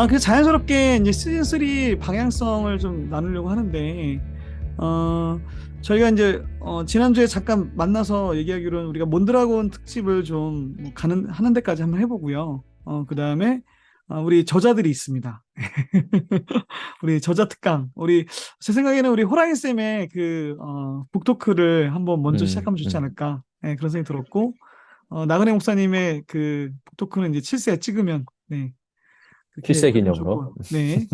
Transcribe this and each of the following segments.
그래서 자연스럽게 이제 시즌 3 방향성을 좀 나누려고 하는데, 어, 저희가 이제, 지난주에 잠깐 만나서 얘기하기로는 우리가 몬드라곤 특집을 좀뭐 하는 데까지 한번 해보고요. 그 다음에, 우리 저자들이 있습니다. 우리 저자 특강. 제 생각에는 우리 호랑이쌤의 북토크를 한번 먼저 음, 시작하면 좋지 음. 않을까. 네, 그런 생각이 들었고, 나그네 목사님의 그 북토크는 이제 7세 찍으면, 네, 그렇게 출세 하면 기념으로. 좋고, 네.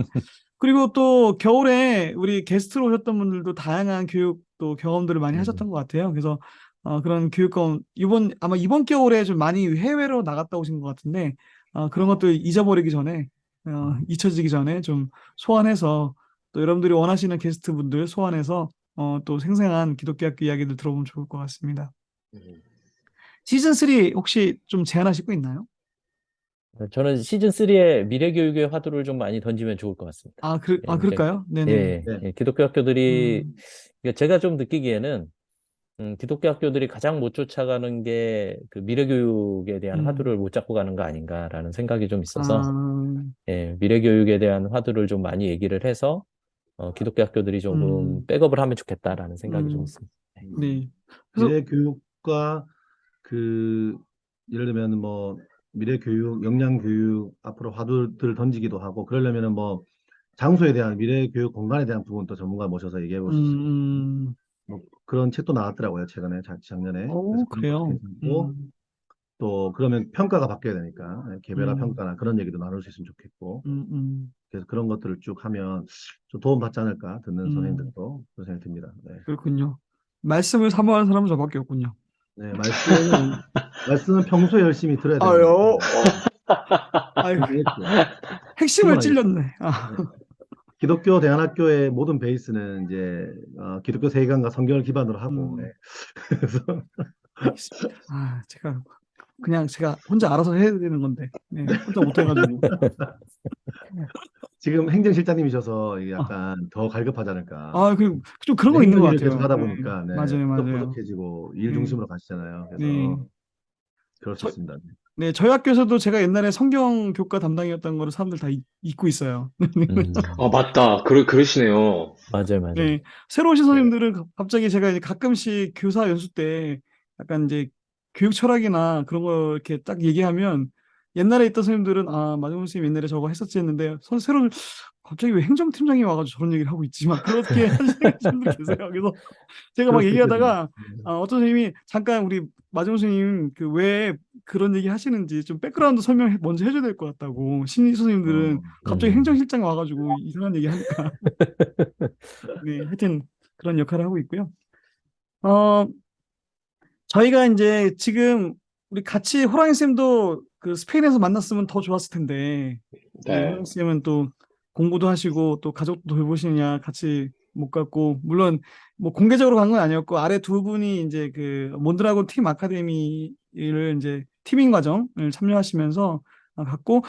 그리고 또 겨울에 우리 게스트로 오셨던 분들도 다양한 교육 또 경험들을 많이 음, 하셨던 것 같아요. 그래서 그런 교육 경험 아마 이번 겨울에 좀 많이 해외로 나갔다 오신 것 같은데 그런 것도 잊어버리기 전에 잊혀지기 전에 좀 소환해서 또 여러분들이 원하시는 게스트 분들 소환해서 또 생생한 기독교 학교 이야기들 들어보면 좋을 것 같습니다. 음. 시즌 3 혹시 좀 제안하실 거 있나요? 저는 시즌 3의 미래교육의 화두를 좀 많이 던지면 좋을 것 같습니다. 그러니까, 그럴까요? 네네. 예, 네. 예, 기독교 학교들이, 음, 그러니까 제가 좀 느끼기에는, 기독교 학교들이 가장 못 쫓아가는 게 그 미래교육에 대한 음, 화두를 못 잡고 가는 거 아닌가라는 생각이 좀 있어서, 아, 예, 미래교육에 대한 화두를 좀 많이 얘기를 해서, 기독교 학교들이 조금 음. 백업을 하면 좋겠다라는 생각이 좀 음, 있습니다. 네. 네. 그래서, 미래 교육과 그 예를 들면 뭐 미래 교육, 역량 교육 앞으로 화두를 던지기도 하고 그러려면은 뭐 장소에 대한 미래 교육 공간에 대한 부분도 전문가 모셔서 얘기해 볼 수 있을 것 같고 뭐 그런 책도 나왔더라고요 최근에 작년에 그래서 그런 것도 그래요. 괜찮고 또 그러면 평가가 바뀌어야 되니까 개별화 음, 평가나 그런 얘기도 나눌 수 있으면 좋겠고 음, 음, 그래서 그런 것들을 쭉 하면 좀 도움 받지 않을까 듣는 음, 선생님들도 그런 생각이 듭니다. 네. 그렇군요. 말씀을 사모하는 사람은 저밖에 없군요. 네, 말씀은 평소에 열심히 들어야 되는 거니까. 아유, 네, 아유, 분명했죠. 핵심을 충분하겠죠. 찔렸네. 네. 기독교 대안학교의 모든 베이스는 이제 기독교 세계관과 성경을 기반으로 하고, 음, 예. 그래서 알겠습니다. 제가 혼자 알아서 해야 되는 건데, 네, 혼자 못해가지고. 지금 행정실장님이셔서 이게 아, 약간 더 갈급하지 않을까. 좀 그런 거 있는 행정 것 일을 계속 같아요. 하다 네, 보니까 네, 맞아요, 맞아요. 부득부득해지고 일 네, 중심으로 가시잖아요. 네. 그래서 그럴 수 저, 있습니다. 네, 저희 학교에서도 제가 옛날에 성경 교과 담당이었던 거를 사람들 다 잊고 있어요. 음. 음, 아, 맞다. 그러시네요. 맞아요, 맞아요. 네, 새로 오신 네. 선생님들은 갑자기 제가 이제 가끔씩 교사 연수 때 약간 이제 교육 철학이나 그런 거 이렇게 딱 얘기하면 옛날에 있던 선생님들은 마정훈 선생님 옛날에 저거 했었지 했는데 새로 갑자기 왜 행정팀장이 와가지고 저런 얘기를 하고 있지만 그렇게 하시는 분들 계세요. 그래서 제가 그럴 막 수도 있거든요. 얘기하다가 어떤 선생님이 잠깐 우리 마정 선생님 그 왜 그런 얘기 하시는지 좀 백그라운드 설명 먼저 해줘야 될 것 같다고 신입 선생님들은 어, 갑자기 음. 행정실장이 와가지고 이상한 얘기 하니까 네 하여튼 그런 역할을 하고 있고요. 어 저희가 이제 지금 우리 같이 호랑이 쌤도 그 스페인에서 만났으면 더 좋았을 텐데 네, 네. 호랑이 쌤은 또 공부도 하시고 또 가족도 돌보시느냐 같이 못 갔고 물론 뭐 공개적으로 간 건 아니었고 아래 두 분이 이제 그 몬드라곤 팀 아카데미를 이제 팀인 과정을 참여하시면서 갔고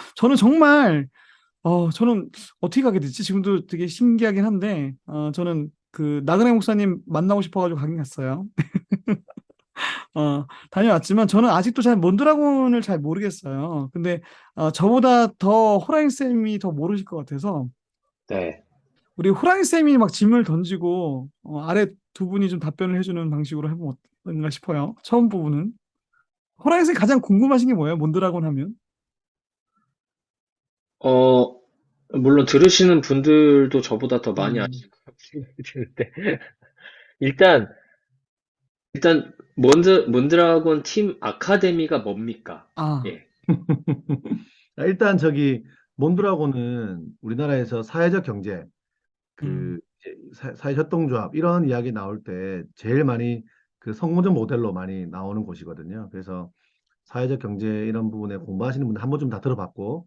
저는 어떻게 가게 됐지? 지금도 되게 신기하긴 한데 저는 그 나그네 목사님 만나고 싶어가지고 가긴 갔어요. 다녀왔지만 저는 아직도 잘 몬드라곤을 잘 모르겠어요. 근데 저보다 더 호랑이 쌤이 더 모르실 것 같아서 네. 우리 호랑이 쌤이 막 질문을 던지고 아래 두 분이 좀 답변을 해주는 방식으로 해보면 어떤가 싶어요. 처음 부분은 호랑이 쌤 가장 궁금하신 게 뭐예요? 몬드라곤 하면? 어, 물론 들으시는 분들도 저보다 더 많이 음, 아실 거라고 생각이 드는데. 일단, 몬드라곤 팀 아카데미가 뭡니까? 아, 예. 일단 저기 몬드라고는 우리나라에서 사회적 경제 음, 그 이제 사회협동조합 이런 이야기 나올 때 제일 많이 그 성공적 모델로 많이 나오는 곳이거든요. 그래서 사회적 경제 이런 부분에 공부하시는 분들 한 번쯤 다 들어봤고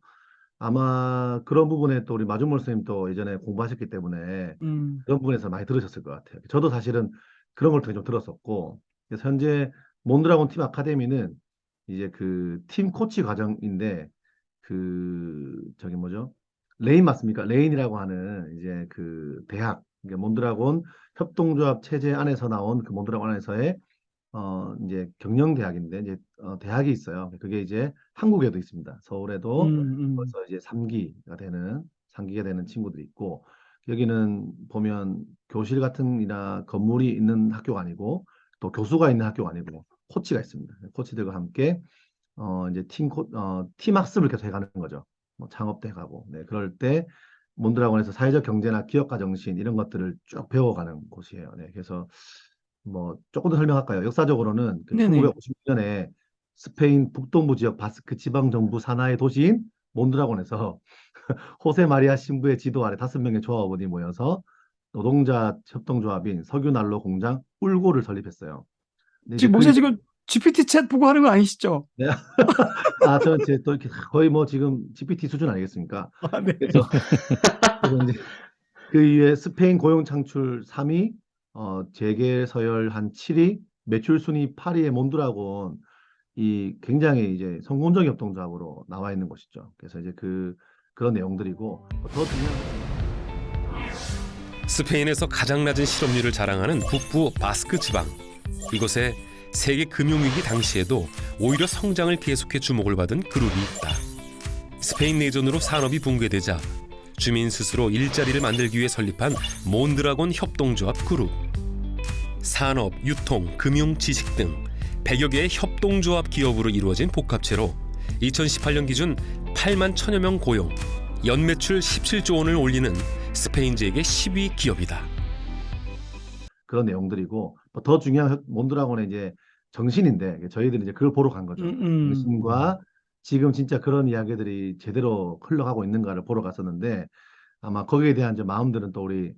아마 그런 부분에 또 우리 마준몰 선생님도 예전에 공부하셨기 때문에 음, 그런 부분에서 많이 들으셨을 것 같아요. 저도 사실은 그런 걸 통해 좀 들었었고 그래서 현재 몬드라곤 팀 아카데미는 이제 그 팀 코치 과정인데 그 저기 뭐죠? 레인 맞습니까? 레인이라고 하는 이제 그 대학, 그러니까 몬드라곤 협동조합 체제 안에서 나온 그 몬드라곤 안에서의 이제 경영대학인데 이제 대학이 있어요. 그게 이제 한국에도 있습니다. 서울에도 벌써 이제 3기가 되는 친구들이 있고 여기는 보면 교실 같은이나 건물이 있는 학교가 아니고 또 교수가 있는 학교가 아니고 코치가 있습니다. 코치들과 함께 이제 팀 학습을 계속 해가는 거죠. 뭐 창업도 해가고. 네, 그럴 때 몬드라곤에서 사회적 경제나 기업가 정신 이런 것들을 쭉 배워가는 곳이에요. 네, 그래서 뭐 조금 더 설명할까요? 역사적으로는 그 네네. 1950년에 스페인 북동부 지역 바스크 지방 정부 산하의 도시인 몬드라곤에서 호세 마리아 신부의 지도 아래 5명의 조합원이 모여서 노동자 협동조합인 석유난로 공장 울고를 설립했어요. 근데 이제 지금 그 목사님 일을 지금 GPT 챗 보고 하는 거 아니시죠? 네. 저는 이제 또 이렇게 거의 뭐 지금 GPT 수준 아니겠습니까? 아, 네. 그래서 이제 그 이후에 스페인 고용 창출 3위, 재계 서열 한 7위, 매출 순위 8위의 몬드라곤 이 굉장히 이제 성공적 협동조합으로 나와 있는 것이죠. 그래서 이제 그런 내용들이고 더 중요한 것은 스페인에서 가장 낮은 실업률을 자랑하는 북부 바스크 지방. 이곳에 세계 금융위기 당시에도 오히려 성장을 계속해 주목을 받은 그룹이 있다. 스페인 내전으로 산업이 붕괴되자 주민 스스로 일자리를 만들기 위해 설립한 몬드라곤 협동조합 그룹. 산업, 유통, 금융, 지식 등 100여 개의 협동조합 기업으로 이루어진 복합체로 2018년 기준 8만 1천여 명 고용, 연매출 17조 원을 올리는 스페인제에게 10위 기업이다. 그런 내용들이고 더 중요한 몬드라곤의 이제 정신인데 저희들이 이제 그걸 보러 간 거죠. 정신과 지금 진짜 그런 이야기들이 제대로 흘러가고 있는가를 보러 갔었는데 아마 거기에 대한 이제 마음들은 또 우리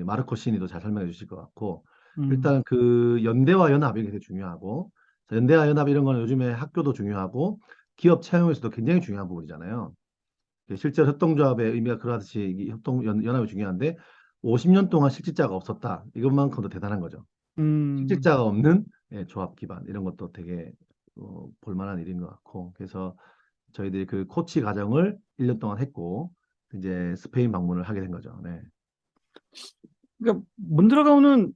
마르코 시인이도 잘 설명해 주실 것 같고 일단 그 연대와 연합이 굉장히 중요하고 연대와 연합 이런 거는 요즘에 학교도 중요하고 기업 채용에서도 굉장히 중요한 부분이잖아요. 실제로 협동조합의 의미가 그러하듯이 이 연합이 중요한데 50년 동안 실질자가 없었다. 이것만큼도 대단한 거죠. 실질자가 없는 조합 기반 이런 것도 되게 볼만한 일인 것 같고 그래서 저희들이 그 코치 과정을 1년 동안 했고 이제 스페인 방문을 하게 된 거죠. 네. 그러니까 몬드라곤은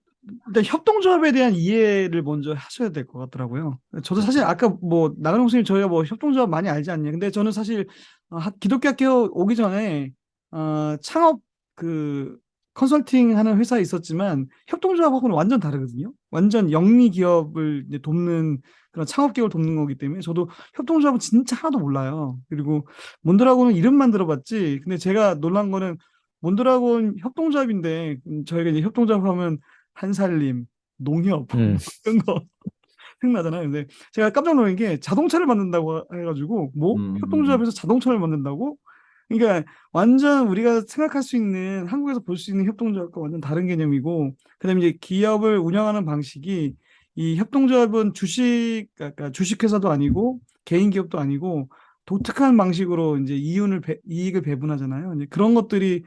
일단 협동조합에 대한 이해를 먼저 하셔야 될 것 같더라고요. 저도 사실 아까 뭐 나가는 목사님 저희가 뭐 협동조합 많이 알지 않냐. 근데 저는 사실 기독교 학교 오기 전에 창업 그 컨설팅 하는 회사에 있었지만 협동조합하고는 완전 다르거든요. 완전 영리 기업을 이제 돕는 그런 창업 기업을 돕는 거기 때문에 저도 협동조합은 진짜 하나도 몰라요. 그리고 몬드라곤은 이름만 들어봤지. 근데 제가 놀란 거는 몬드라곤 협동조합인데 저희가 이제 협동조합 하면 한살림, 농협 이런 거 생각나잖아요. 근데 제가 깜짝 놀란 게 자동차를 만든다고 해가지고 뭐 협동조합에서 자동차를 만든다고? 그러니까 완전 우리가 생각할 수 있는 한국에서 볼 수 있는 협동조합과 완전 다른 개념이고 그다음에 이제 기업을 운영하는 방식이 이 협동조합은 그러니까 주식회사도 아니고 개인 기업도 아니고 독특한 방식으로 이제 이익을 배분하잖아요. 이제 그런 것들이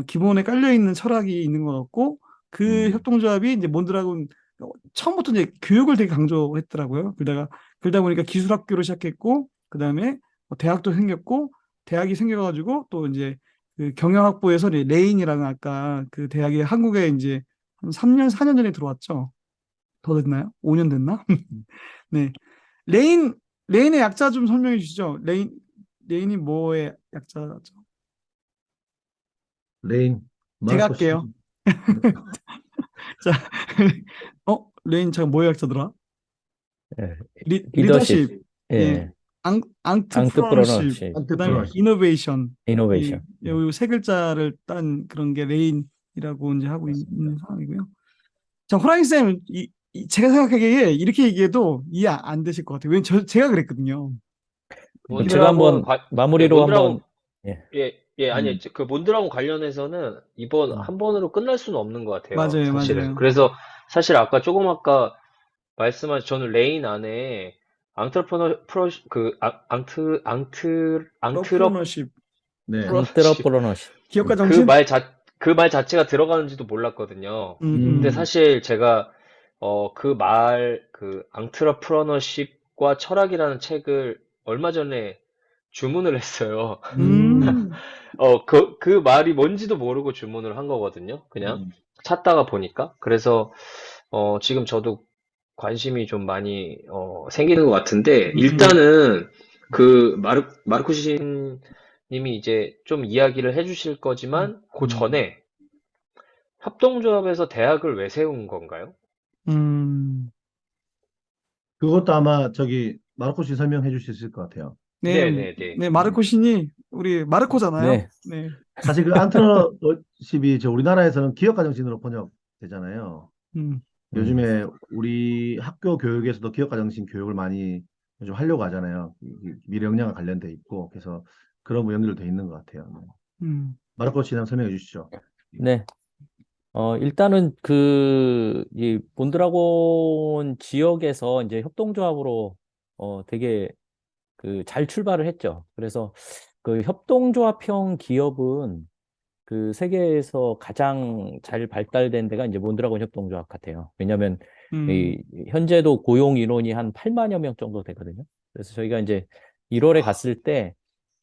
기본에 깔려 있는 철학이 있는 것 같고 그 협동조합이 이제 몬드라곤 처음부터 이제 교육을 되게 강조했더라고요. 그러다 보니까 기술학교를 시작했고 그다음에 대학도 생겼고 대학이 생겨가지고 또 이제 그 경영학부에서 레인이라는 아까 그 대학이 한국에 이제 한 3년 4년 전에 들어왔죠. 더 됐나요? 5년 됐나? 네. 레인의 약자 좀 설명해 주시죠. 레인이 뭐의 약자죠? 레인 제가 마르코 시 할게요. 자, 레인 잠깐 뭐의 약자더라? 예, 리더십, 예, 예, 앙트프러너십, entrepreneurship, 그다음에 예, 이노베이션, innovation. 이 세 글자를 딴 그런 게 레인이라고 이제 하고 있는 상황이고요. 자, 호랑이 쌤, 제가 생각하기에 이렇게 얘기해도 이해 안 되실 것 같아요. 왜냐면 제가 그랬거든요. 그럼 제가 한번 마무리로 한번 예, 아니, 그 몬드라곤 관련해서는 이번 한 번으로 끝날 수는 없는 것 같아요, 맞아요, 사실은. 맞아요. 그래서 사실 아까 말씀하신 저는 레인 안에 앙트러프러너십 네. entrepreneurship. 기업가 정신? 그 말 자체가 들어가는지도 몰랐거든요. 근데 음. 사실 제가 그 앙트러프러너십과 철학이라는 책을 얼마 전에 주문을 했어요. 그 말이 뭔지도 모르고 주문을 한 거거든요. 그냥 찾다가 보니까. 그래서 지금 저도 관심이 좀 많이 생기는 것 같은데 음, 일단은 그 마르쿠신 님이 이제 좀 이야기를 해주실 거지만 그 전에 협동조합에서 대학을 왜 세운 건가요? 음, 그것도 아마 저기 마르코 씨 설명해 주실 수 있을 것 같아요. 네, 네네네. 네, 마르코 신이 우리 마르코잖아요. 네, 네, 사실 그 안트러너십이 저 우리나라에서는 기업가정신으로 번역되잖아요. 음, 음, 요즘에 우리 학교 교육에서도 기업가정신 교육을 많이 요즘 하려고 하잖아요. 미래 역량과 관련돼 있고 그래서 그런 뭐 연결돼 있는 것 같아요. 네. 음, 마르코 씨 한번 설명해 주시죠. 네. 일단은 이 몬드라곤 지역에서 이제 협동조합으로 되게 잘 출발을 했죠. 그래서 그 협동조합형 기업은 그 세계에서 가장 잘 발달된 데가 이제 몬드라곤 협동조합 같아요. 왜냐하면 음, 이 현재도 고용 인원이 한 8만여 명 정도 되거든요. 그래서 저희가 이제 1월에 갔을 때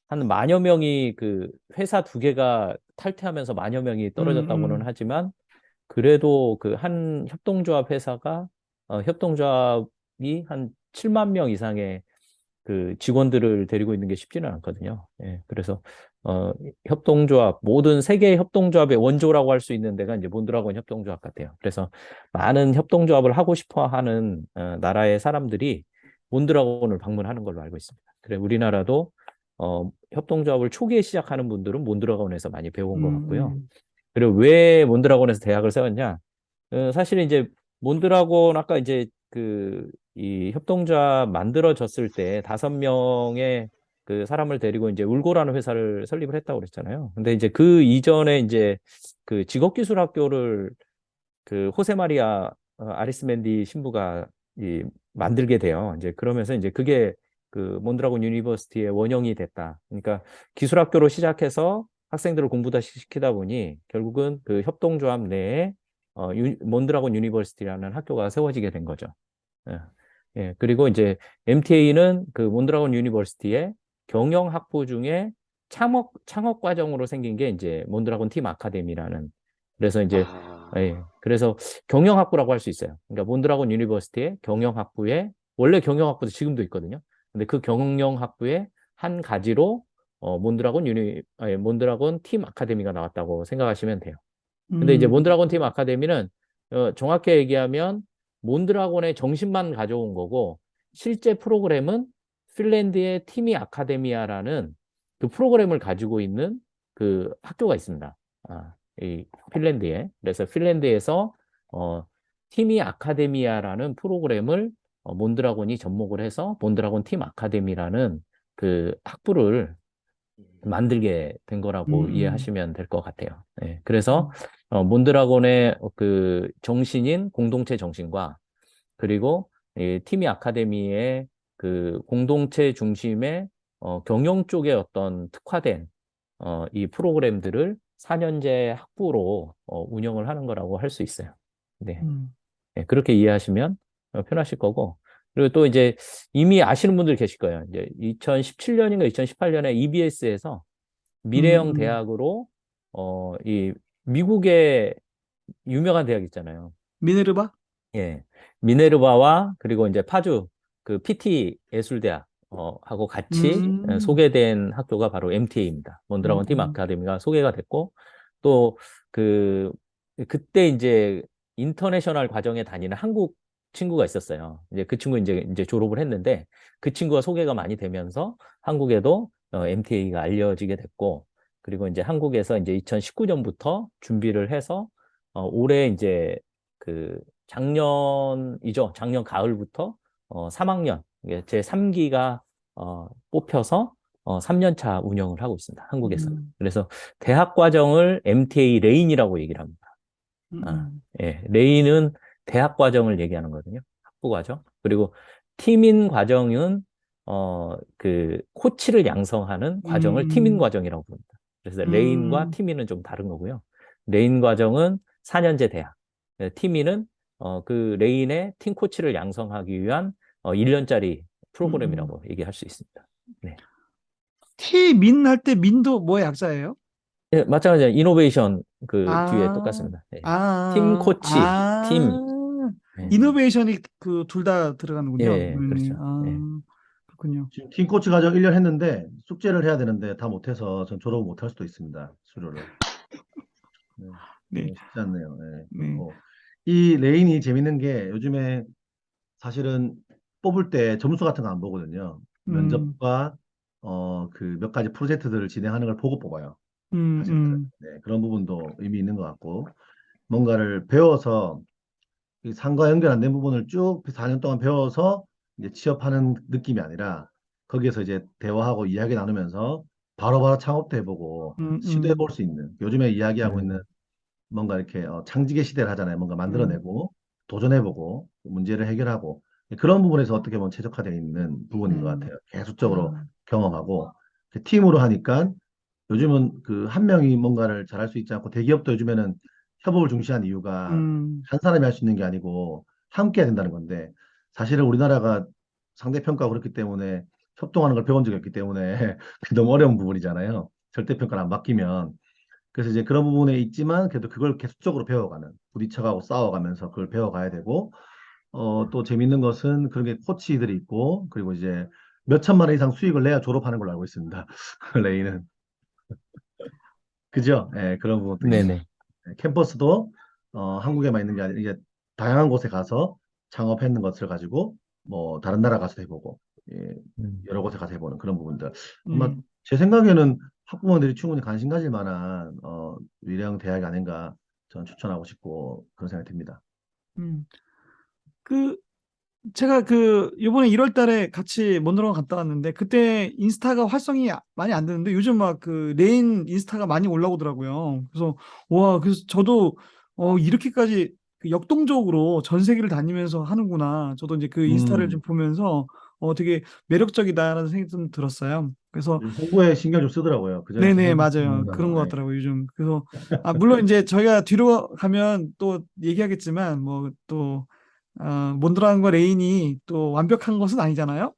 한 만여 명이 그 회사 두 개가 탈퇴하면서 만여 명이 떨어졌다고는 음, 하지만 그래도 그 한 협동조합 회사가 협동조합이 한 7만 명 이상의 그 직원들을 데리고 있는 게 쉽지는 않거든요. 예, 그래서 협동조합 모든 세계 협동조합의 원조라고 할 수 있는 데가 이제 몬드라곤 협동조합 같아요. 그래서 많은 협동조합을 하고 싶어하는 나라의 사람들이 몬드라곤을 방문하는 걸로 알고 있습니다. 그래 우리나라도 협동조합을 초기에 시작하는 분들은 몬드라곤에서 많이 배운 것 같고요. 음, 그리고 왜 몬드라곤에서 대학을 세웠냐? 사실 이제 몬드라곤 아까 이제 이 협동조합 만들어졌을 때 5명의 그 사람을 데리고 이제 울고라는 회사를 설립을 했다고 그랬잖아요. 근데 이제 그 이전에 이제 그 직업기술학교를 그 호세 마리아 아리스멘디 신부가 만들게 돼요. 이제 그러면서 이제 그게 그 몬드라곤 유니버시티의 원형이 됐다. 그러니까 기술학교로 시작해서 학생들을 공부다 시키다 보니 결국은 그 협동조합 내에 몬드라곤 유니버시티라는 학교가 세워지게 된 거죠. 예. 예. 그리고 이제 MTA는 그 몬드라곤 유니버시티의 경영학부 중에 창업 과정으로 생긴 게 이제 몬드라곤 팀 아카데미라는 그래서 이제 아, 예. 그래서 경영학부라고 할 수 있어요. 그러니까 몬드라곤 유니버시티의 경영학부에 원래 경영학부도 지금도 있거든요. 근데 그 경영학부의 한 가지로 몬드라곤 팀 아카데미가 나왔다고 생각하시면 돼요. 근데 이제 음, 몬드라곤 팀 아카데미는 정확히 얘기하면 몬드라곤의 정신만 가져온 거고 실제 프로그램은 핀란드의 티미 아카데미아라는 그 프로그램을 가지고 있는 그 학교가 있습니다. 이 핀란드에. 그래서 핀란드에서 티미 아카데미아라는 프로그램을 몬드라곤이 접목을 해서 몬드라곤 팀 아카데미라는 그 학부를 만들게 된 거라고 음, 이해하시면 될 것 같아요. 네, 그래서 음, 몬드라곤의 그 정신인 공동체 정신과 그리고 이 티미 아카데미의 그 공동체 중심의 경영 쪽에 어떤 특화된 이 프로그램들을 4년제 학부로 운영을 하는 거라고 할 수 있어요. 네. 음, 네, 그렇게 이해하시면 편하실 거고. 그리고 또 이제 이미 아시는 분들 계실 거예요. 이제 2017년인가 2018년에 EBS에서 미래형 음. 대학으로 이 미국의 유명한 대학 있잖아요. 미네르바? 예. 미네르바와 그리고 이제 파주 그 PT 예술대학 하고 같이 음, 소개된 학교가 바로 MTA입니다. 몬드라곤 팀 음, 아카데미가 소개가 됐고 또 그 그때 이제 인터내셔널 과정에 다니는 한국 친구가 있었어요. 이제 그 친구 이제 졸업을 했는데 그 친구가 소개가 많이 되면서 한국에도 MTA가 알려지게 됐고 그리고 이제 한국에서 이제 2019년부터 준비를 해서 올해 이제 그 작년이죠. 작년 가을부터 3학년 제 3기가 뽑혀서 3년 차 운영을 하고 있습니다. 한국에서는. 음, 그래서 대학 과정을 MTA 레인이라고 얘기를 합니다. 음, 예, 레인은 대학 과정을 얘기하는 거거든요. 학부 과정. 그리고 팀인 과정은 그 코치를 양성하는 과정을 팀인 음, 과정이라고 부릅니다. 그래서 레인과 음, 팀인은 좀 다른 거고요. 레인 과정은 4년제 대학. 팀인은 그 레인의 팀 코치를 양성하기 위한 1년짜리 음. 프로그램이라고 얘기할 수 있습니다. 네. 티민 할 때 민도 뭐의 약자예요? 예, 마찬가지로 이노베이션 그 뒤에 아, 똑같습니다. 예. 팀 아, 코치, 아, 팀, 네. 이노베이션이 그 둘 다 들어가는군요. 예, 그렇죠. 아, 예. 그렇군요. 지금 팀 코치 과정 1년 했는데 숙제를 해야 되는데 다 못해서 전 졸업을 못할 수도 있습니다. 수료를. 네, 네, 쉽지 않네요. 네, 네, 그렇고 이 레인이 재밌는 게 요즘에 사실은 뽑을 때 점수 같은 거 안 보거든요. 음, 면접과 그 몇 가지 프로젝트들을 진행하는 걸 보고 뽑아요. 음, 사실은. 음, 네, 그런 부분도 의미 있는 것 같고 뭔가를 배워서 이 상과 연결 안 된 부분을 쭉 4년 동안 배워서 이제 취업하는 느낌이 아니라 거기에서 이제 대화하고 이야기 나누면서 바로바로 창업도 해보고 시도해 볼 음, 수 있는 요즘에 이야기하고 있는 음, 뭔가 이렇게 창직의 시대를 하잖아요. 뭔가 음, 만들어내고 도전해보고 문제를 해결하고 그런 부분에서 어떻게 보면 최적화되어 있는 부분인 것 음, 같아요. 계속적으로 음, 경험하고 팀으로 하니까 요즘은 그 한 명이 뭔가를 잘할 수 있지 않고 대기업도 요즘에는 협업을 중시한 이유가 음, 한 사람이 할 수 있는 게 아니고 함께 해야 된다는 건데 사실은 우리나라가 상대평가가 그렇기 때문에 협동하는 걸 배운 적이 없기 때문에 그게 너무 어려운 부분이잖아요. 절대평가를 안 맡기면. 그래서 이제 그런 부분에 있지만 그래도 그걸 계속적으로 배워가는 부딪혀가고 싸워가면서 그걸 배워가야 되고 또 재밌는 것은 그런 게 코치들이 있고 그리고 이제 몇 천만 원 이상 수익을 내야 졸업하는 걸로 알고 있습니다. 레이는. 그죠? 예, 그런 부분도 있는 거. 네네. 예, 캠퍼스도 한국에만 있는 게 아니라 이제 다양한 곳에 가서 창업했는 것을 가지고 뭐 다른 나라 가서 해보고 예, 음. 여러 곳에 가서 해보는 그런 부분들. 아마 음, 제 생각에는 학부모들이 충분히 관심 가질 만한 위대한 대학이 아닌가 저는 추천하고 싶고 그런 생각이 듭니다. 음. 그 제가 그 요번에 1월 달에 같이 몬드랑 갔다 왔는데 그때 인스타가 활성이 많이 안 되는데 요즘 막 그 레인 인스타가 많이 올라오더라고요. 그래서 와, 그래서 저도 이렇게까지 그 역동적으로 전 세계를 다니면서 하는구나. 저도 이제 그 인스타를 좀 음, 보면서 되게 매력적이다라는 생각이 좀 들었어요. 그래서 요즘 홍보에 신경 좀 쓰더라고요. 그전에 네네, 신경 좀 맞아요. 그런 것 쓰다가 같더라고요, 요즘. 그래서, 물론 이제 저희가 뒤로 가면 또 얘기하겠지만, 뭐, 또, 몬드랑과 레인이 또 완벽한 것은 아니잖아요?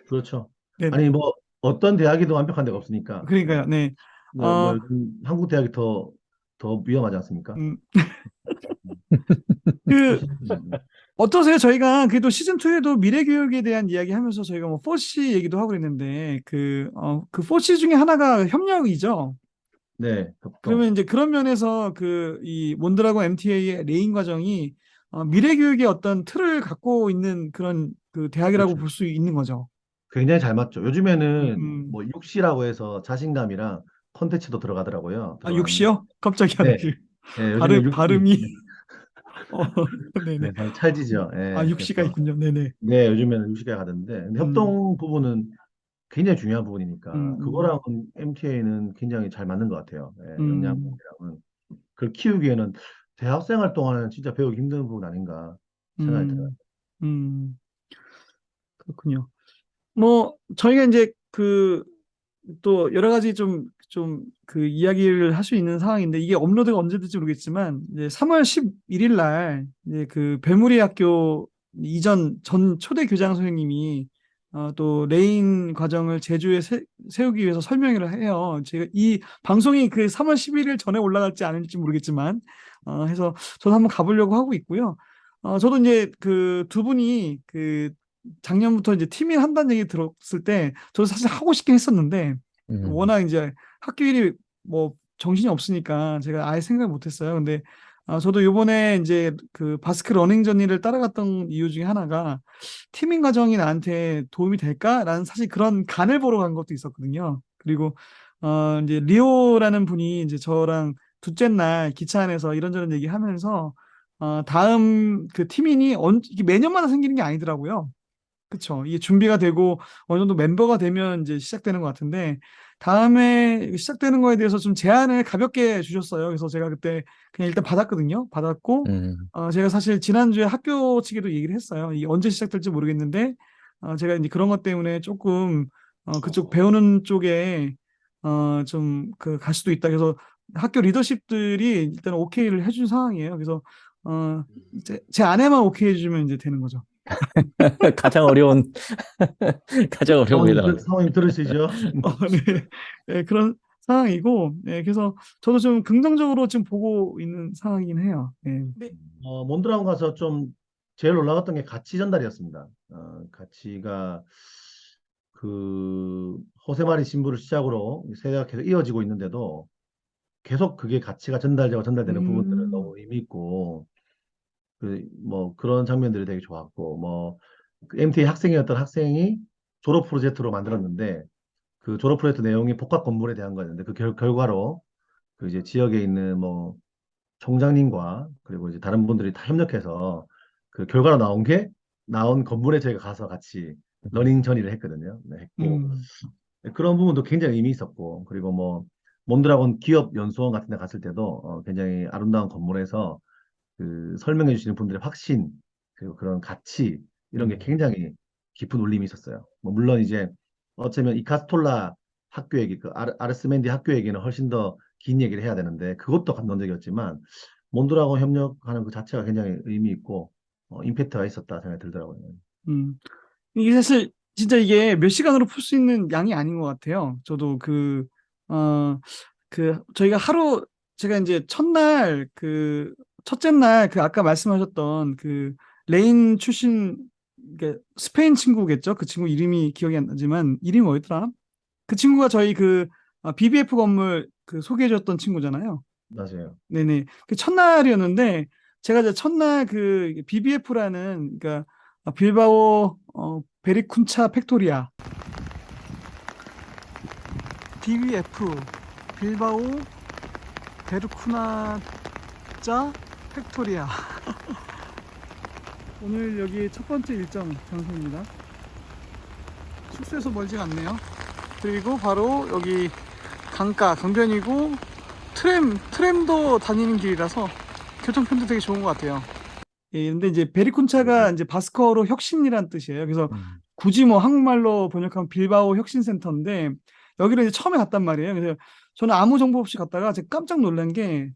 그렇죠. 아니 네네. 뭐 어떤 대학이도 완벽한 데가 없으니까. 예. 그러니까요, 네. 뭐 어, 요즘 한국 대학이 더 위험하지 않습니까? 음, 그, 훨씬. 어떠세요? 저희가 그래도 시즌2에도 미래교육에 대한 이야기 하면서 저희가 뭐, 포시 얘기도 하고 그랬는데, 그 포시 중에 하나가 협력이죠. 네, 협동. 그러면 이제 그런 면에서 그 이 몬드라고 MTA의 레인 과정이 미래 교육의 어떤 틀을 갖고 있는 그런 그 대학이라고 그렇죠. 볼 수 있는 거죠. 굉장히 잘 맞죠. 음, 요즘에는 음. 뭐 육시라고 해서 자신감이랑 콘텐츠도 들어가더라고요. 아, 들어가는데. 육시요? 깜짝이야, 나 네, 그 네, 요즘에 육시. 발음이 어, 네네. 네, 찰지죠. 아, 네, 육시가 그래서 있군요. 네네. 네, 요즘에는 육시가 가던데 근데 음, 협동 부분은 굉장히 중요한 부분이니까 음, 그거랑은 MTA는 굉장히 잘 맞는 것 같아요. 네, 음, 역량이랑은 그걸 키우기에는 대학생활 동안은 진짜 배우기 힘든 부분 아닌가 생각이 들어요. 음, 음, 그렇군요. 뭐 저희가 이제 그 또 여러 가지 좀 그 이야기를 할 수 있는 상황인데 이게 업로드가 언제 될지 모르겠지만 이제 3월 11일 날 이제 그 배무리 학교 이전 전 초대 교장 선생님이 또 레인 과정을 제주에 세우기 위해서 설명회를 해요. 제가 이 방송이 그 3월 11일 전에 올라갈지 아닐지 모르겠지만 해서 저도 한번 가보려고 하고 있고요. 저도 이제 그 두 분이 그 작년부터 이제 팀일 한다는 얘기 들었을 때 저도 사실 하고 싶긴 했었는데 음, 워낙 이제 학교 일이 뭐 정신이 없으니까 제가 아예 생각을 못했어요. 근데 저도 요번에 이제 그 바스크 러닝 저니를 따라갔던 이유 중에 하나가 팀인 과정이 나한테 도움이 될까라는 사실 그런 간을 보러 간 것도 있었거든요. 그리고 이제 리오라는 분이 이제 저랑 둘째 날 기차 안에서 이런저런 얘기하면서 다음 그 팀인이 이게 매년마다 생기는 게 아니더라고요. 그쵸. 이게 준비가 되고 어느 정도 멤버가 되면 이제 시작되는 것 같은데 다음에 시작되는 거에 대해서 좀 제안을 가볍게 주셨어요. 그래서 제가 그때 그냥 일단 받았거든요. 받았고 음, 제가 사실 지난주에 학교 측에도 얘기를 했어요. 이게 언제 시작될지 모르겠는데 제가 이제 그런 것 때문에 조금 그쪽 배우는 쪽에 좀 그 갈 수도 있다. 그래서 학교 리더십들이 일단 오케이를 해준 상황이에요. 그래서 이제 제 아내만 오케이 해주면 이제 되는 거죠. 가장 어려운, 가장 어려운 게 나왔네. 사모님 들으시죠? 네. 네, 그런 상황이고, 예, 그래서 저도 좀 긍정적으로 지금 보고 있는 상황이긴 해요. 예. 몬드라곤 가서 좀 제일 놀라웠던 게 가치 전달이었습니다. 가치가 그 호세마리 신부를 시작으로 세대가 계속 이어지고 있는데도 계속 그게 가치가 전달되고 전달되는 부분들은 음, 너무 의미 있고 뭐 그런 장면들이 되게 좋았고 뭐그 MTA 학생이었던 학생이 졸업 프로젝트로 만들었는데 그 졸업 프로젝트 내용이 복합 건물에 대한 거였는데 그 결과로 그 이제 지역에 있는 뭐 총장님과 그리고 이제 다른 분들이 다 협력해서 그 결과로 나온 건물에 저희가 가서 같이 러닝 전이를 했거든요. 네, 했고 음, 그런 부분도 굉장히 의미 있었고 그리고 뭐 몬드라곤 기업 연수원 같은 데 갔을 때도 굉장히 아름다운 건물에서 그 설명해 주시는 분들의 확신 그리고 그런 가치 이런 게 음, 굉장히 깊은 울림이 있었어요. 뭐 물론 이제 어쩌면 이카스톨라 학교 얘기, 그 아르스멘디 학교 얘기는 훨씬 더 긴 얘기를 해야 되는데 그것도 감동적이었지만 몬드라곤 협력하는 그 자체가 굉장히 의미 있고 임팩트가 있었다 생각이 들더라고요. 음. 이게 사실 진짜 이게 몇 시간으로 풀 수 있는 양이 아닌 것 같아요. 저도 어, 저희가 제가 이제 첫째 날 아까 말씀하셨던 레인 출신, 스페인 친구겠죠? 그 친구 이름이 기억이 안 나지만, 이름이 뭐였더라? 그 친구가 저희 BBF 건물 소개해줬던 친구잖아요. 맞아요. 네네. 그 첫날이었는데, 제가 이제 첫날 BBF라는, 빌바오, 베리쿤차 팩토리아. BBF, 빌바오 베르쿠나짜 팩토리아. 오늘 여기 첫 번째 일정 장소입니다. 숙소에서 멀지가 않네요. 그리고 바로 여기 강변이고 트램도 다니는 길이라서 교통편도 되게 좋은 것 같아요. 예, 근데 이제 베리콘차가 이제 바스커어로 혁신이란 뜻이에요. 그래서 음, 굳이 뭐 한국말로 번역하면 빌바오 혁신센터인데 여기를 이제 처음에 갔단 말이에요. 그래서 저는 아무 정보 없이 갔다가 제가 깜짝 놀란 게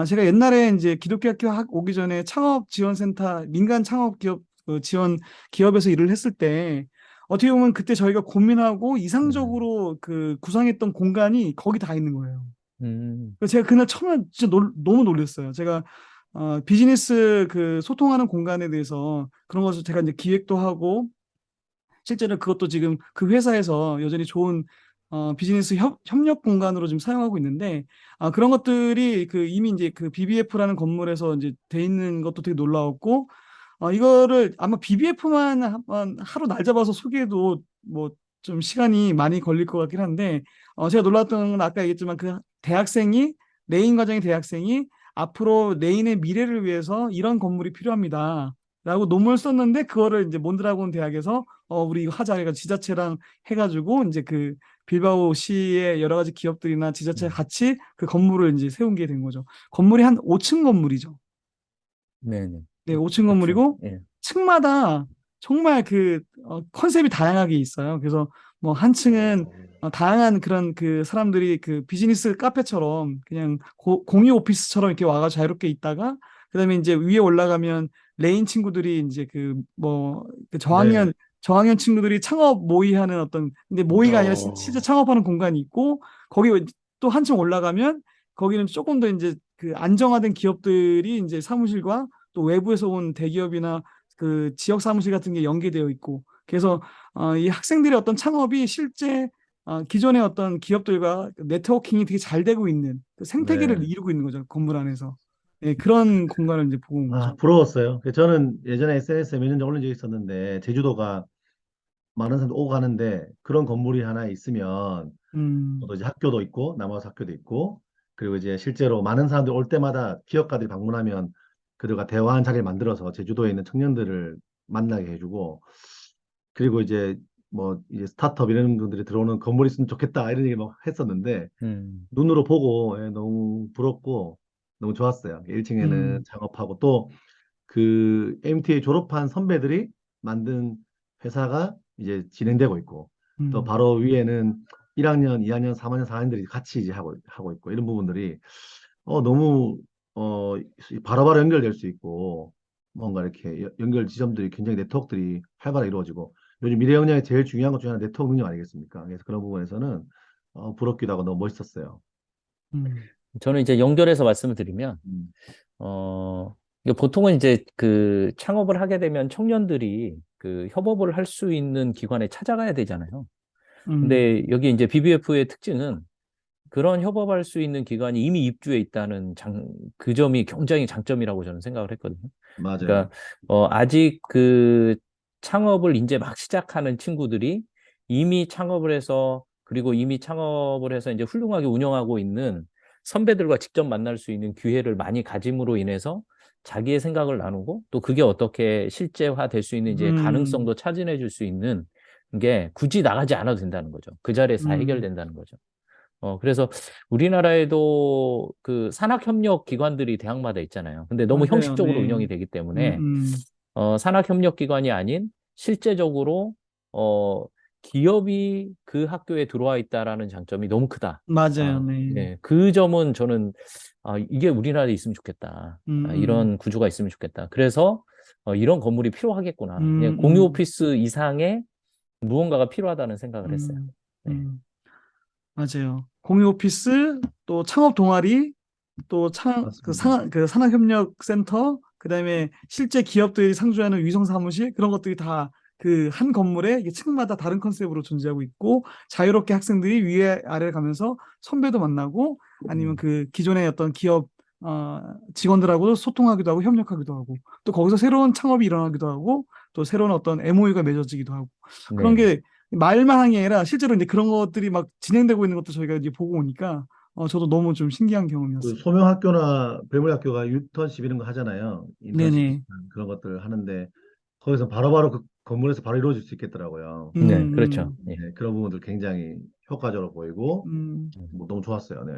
제가 옛날에 이제 기독교 학교 오기 전에 창업 지원센터 민간 창업 기업 지원 기업에서 일을 했을 때 어떻게 보면 그때 저희가 고민하고 이상적으로 구상했던 공간이 거기 다 있는 거예요. 음, 그래서 제가 그날 처음에 진짜 너무 놀랐어요. 제가 비즈니스 소통하는 공간에 대해서 그런 것을 제가 이제 기획도 하고 실제로 그것도 지금 그 회사에서 여전히 좋은 비즈니스 협력 공간으로 지금 사용하고 있는데 그런 것들이 이미 이제 BBF라는 건물에서 이제 돼 있는 것도 되게 놀라웠고 이거를 아마 BBF만 하루 날 잡아서 소개해도 뭐 좀 시간이 많이 걸릴 것 같긴 한데 제가 놀랐던 건 아까 얘기했지만 레인 과정의 대학생이 앞으로 레인의 미래를 위해서 이런 건물이 필요합니다. 라고 논문을 썼는데 그거를 이제 몬드라곤 대학에서 우리 이거 하자 해가지고 지자체랑 해가지고 이제 빌바오 시의 여러 가지 기업들이나 지자체 음. 같이 그 건물을 이제 세운 게 된 거죠. 건물이 한 5층 건물이죠. 네네. 네, 5층 그렇죠. 건물이고 예. 층마다 정말 컨셉이 다양하게 있어요. 그래서 뭐 한 층은 다양한 그런 사람들이 비즈니스 카페처럼 그냥 공유 오피스처럼 이렇게 와가지고 자유롭게 있다가 그다음에 이제 위에 올라가면 레인 친구들이 이제 네. 저학년 친구들이 창업 모의하는 근데 모의가 아니라 실제 어, 창업하는 공간이 있고 거기 또 한층 올라가면 거기는 조금 더 이제 안정화된 기업들이 이제 사무실과 또 외부에서 온 대기업이나 지역 사무실 같은 게 연계되어 있고 그래서 이 학생들의 어떤 창업이 실제 기존의 어떤 기업들과 네트워킹이 되게 잘 되고 있는 생태계를 네. 이루고 있는 거죠 건물 안에서 네, 그런 공간을 이제 보고 온 거죠. 부러웠어요. 저는 예전에 SNS에 몇 년 전에 올린 적이 있었는데 제주도가 많은 사람들 오고 가는데 그런 건물이 하나 있으면 음, 또 이제 학교도 있고 남아서 학교도 있고 그리고 이제 실제로 많은 사람들 올 때마다 기업가들이 방문하면 그들과 대화하는 자리를 만들어서 제주도에 있는 청년들을 만나게 해주고 그리고 이제 뭐 이제 스타트업 이런 분들이 들어오는 건물이 있으면 좋겠다 이런 얘기 막 했었는데 음, 눈으로 보고 너무 부럽고 너무 좋았어요. 1층에는 음, 창업하고 또 그 MTA 졸업한 선배들이 만든 회사가 이제 진행되고 있고 또 음, 바로 위에는 1학년, 2학년, 3학년, 4학년들이 같이 이제 하고 있고 이런 부분들이 너무 어 바로바로 연결될 수 있고 뭔가 이렇게 연결 지점들이 굉장히 네트워크들이 활발하게 이루어지고 요즘 미래 역량의 제일 중요한 것 중에 하나 네트워크 능력 아니겠습니까? 그래서 그런 부분에서는 부럽기도 하고 너무 멋있었어요. 음. 저는 이제 연결해서 말씀을 드리면, 음, 이게 보통은 이제 그 창업을 하게 되면 청년들이 그 협업을 할 수 있는 기관에 찾아가야 되잖아요. 근데 여기 이제 BBF의 특징은 그런 협업할 수 있는 기관이 이미 입주해 있다는 그 점이 굉장히 장점이라고 저는 생각을 했거든요. 맞아요. 그러니까 아직 그 창업을 이제 막 시작하는 친구들이 이미 창업을 해서 그리고 이미 창업을 해서 이제 훌륭하게 운영하고 있는 선배들과 직접 만날 수 있는 기회를 많이 가짐으로 인해서 자기의 생각을 나누고 또 그게 어떻게 실제화 될 수 있는 이제 음. 가능성도 차진해 줄 수 있는 게 굳이 나가지 않아도 된다는 거죠. 그 자리에서 다 음. 해결된다는 거죠. 그래서 우리나라에도 그 산학협력 기관들이 대학마다 있잖아요. 근데 너무 맞아요. 형식적으로 네. 운영이 되기 때문에 음. 산학협력 기관이 아닌 실제적으로 기업이 그 학교에 들어와 있다라는 장점이 너무 크다. 맞아요. 네. 예, 그 점은 저는 이게 우리나라에 있으면 좋겠다. 음. 이런 구조가 있으면 좋겠다. 그래서 이런 건물이 필요하겠구나. 예, 음. 공유 오피스 이상의 무언가가 필요하다는 생각을 했어요. 음. 네. 맞아요. 공유 오피스, 또 창업 동아리, 또 맞습니다. 그 산학협력센터, 그다음에 실제 기업들이 상주하는 위성 사무실 그런 것들이 다 그 한 건물에 이게 층마다 다른 컨셉으로 존재하고 있고 자유롭게 학생들이 위에 아래를 가면서 선배도 만나고 아니면 그 기존의 어떤 기업 직원들하고도 소통하기도 하고 협력하기도 하고 또 거기서 새로운 창업이 일어나기도 하고 또 새로운 어떤 MOU가 맺어지기도 하고 그런 네네. 게 말만 한 게 아니라 실제로 이제 그런 것들이 막 진행되고 있는 것도 저희가 이제 보고 오니까 저도 너무 좀 신기한 그 경험이었어요. 소명학교나 배물학교가 유턴십 이런 거 하잖아요. 인턴십 네네. 비슷한 그런 것들을 하는데 거기서 바로바로 그 건물에서 바로 이루어질 수 있겠더라고요. 네, 그렇죠. 음, 예. 네, 그런 부분들 굉장히 효과적으로 보이고 음, 뭐 너무 좋았어요. 네.